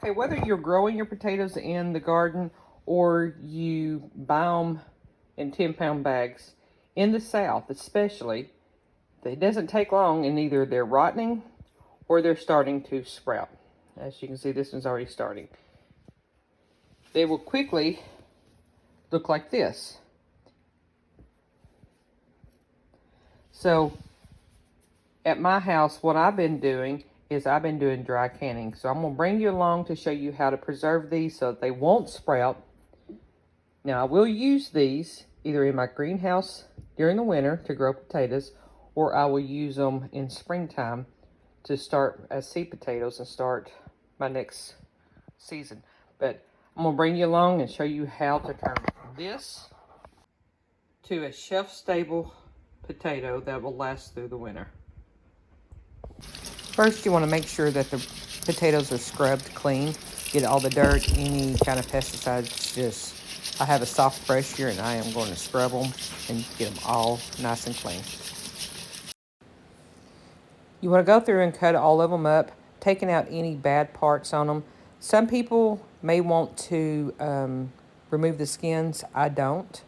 Okay, whether you're growing your potatoes in the garden or you buy them in 10-pound bags, in the South especially, it doesn't take long and either they're rotting or they're starting to sprout. As you can see, this one's already starting. They will quickly look like this. So at my house, what I've been doing is I've been doing dry canning. So I'm going to bring you along to show you how to preserve these so that they won't sprout. Now I will use these either in my greenhouse during the winter to grow potatoes, or I will use them in springtime to start as seed potatoes and start my next season. But I'm going to bring you along and show you how to turn this to a shelf-stable potato that will last through the winter. First, you want to make sure that the potatoes are scrubbed clean. Get all the dirt, any kind of pesticides. I have a soft brush here and I am going to scrub them and get them all nice and clean. You want to go through and cut all of them up, taking out any bad parts on them. Some people may want to remove the skins. I don't.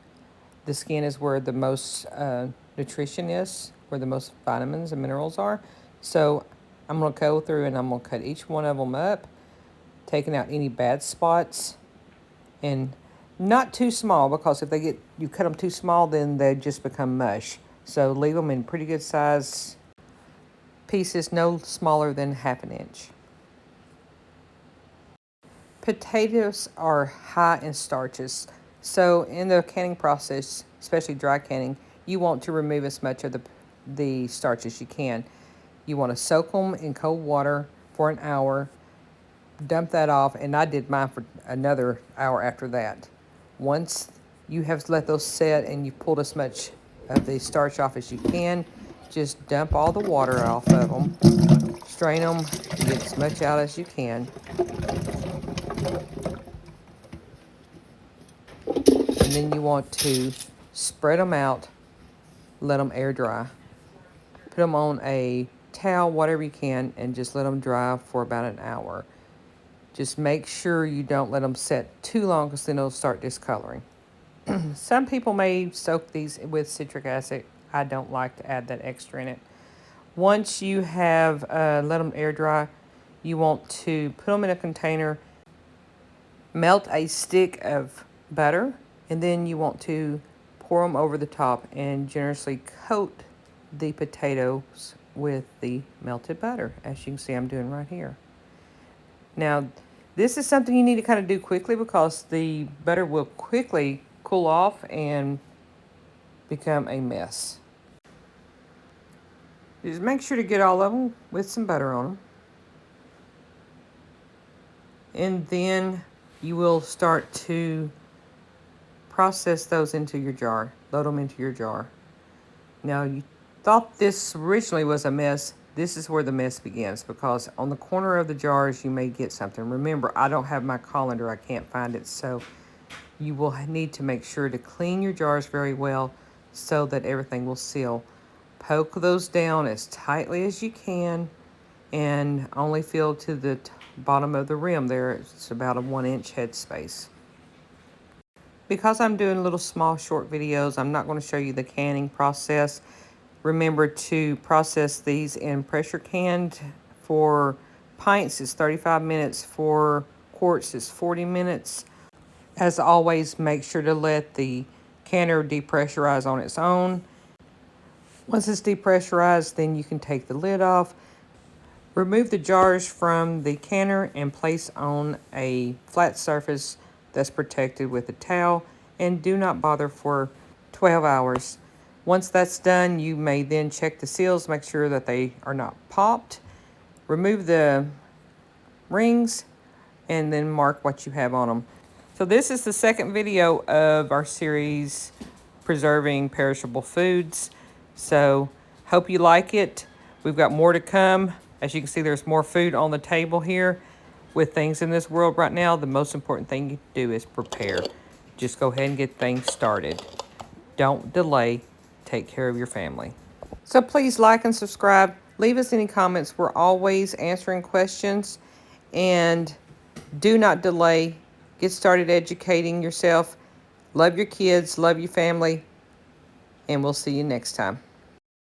The skin is where the most nutrition is, where the most vitamins and minerals are. So I'm going to go through and I'm going to cut each one of them up, taking out any bad spots, and not too small, because if you cut them too small, then they just become mush. So leave them in pretty good size pieces, no smaller than ½ inch. Potatoes are high in starches. So in the canning process, especially dry canning, you want to remove as much of the starch as you can. You want to soak them in cold water for an hour, dump that off, and I did mine for another hour after that. Once you have let those set and you've pulled as much of the starch off as you can, just dump all the water off of them, strain them, get as much out as you can. And then you want to spread them out, let them air dry. Put them on a towel, whatever you can, and just let them dry for about an hour. Just make sure you don't let them set too long, because then they'll start discoloring. Some people may soak these with citric acid. I don't like to add that extra in it. Once you have let them air dry, you want to put them in a container, melt a stick of butter, and then you want to pour them over the top and generously coat the potatoes with the melted butter, as you can see I'm doing right here. Now, this is something you need to kind of do quickly, because the butter will quickly cool off and become a mess. Just make sure to get all of them with some butter on them. And then you will start to process those into your jar, load them into your jar. Now, you thought this originally was a mess. This is where the mess begins, because on the corner of the jars you may get something. Remember, I don't have my colander, I can't find it, so you will need to make sure to clean your jars very well so that everything will seal. Poke those down as tightly as you can and only fill to the bottom of the rim there. It's about a 1-inch head space. Because I'm doing little small short videos, I'm not going to show you the canning process. Remember to process these in pressure canned. For pints, it's 35 minutes. For quarts, it's 40 minutes. As always, make sure to let the canner depressurize on its own. Once it's depressurized, then you can take the lid off. Remove the jars from the canner and place on a flat surface that's protected with a towel, and do not bother for 12 hours. Once that's done, you may then check the seals, make sure that they are not popped. Remove the rings and then mark what you have on them. So this is the second video of our series, Preserving Perishable Foods. So hope you like it. We've got more to come. As you can see, there's more food on the table here. With things in this world right now, the most important thing you do is prepare. Just go ahead and get things started. Don't delay. Take care of your family. So please like and subscribe. Leave us any comments. We're always answering questions. And Do not delay. Get started educating yourself. Love your kids, love your family, and we'll see you next time.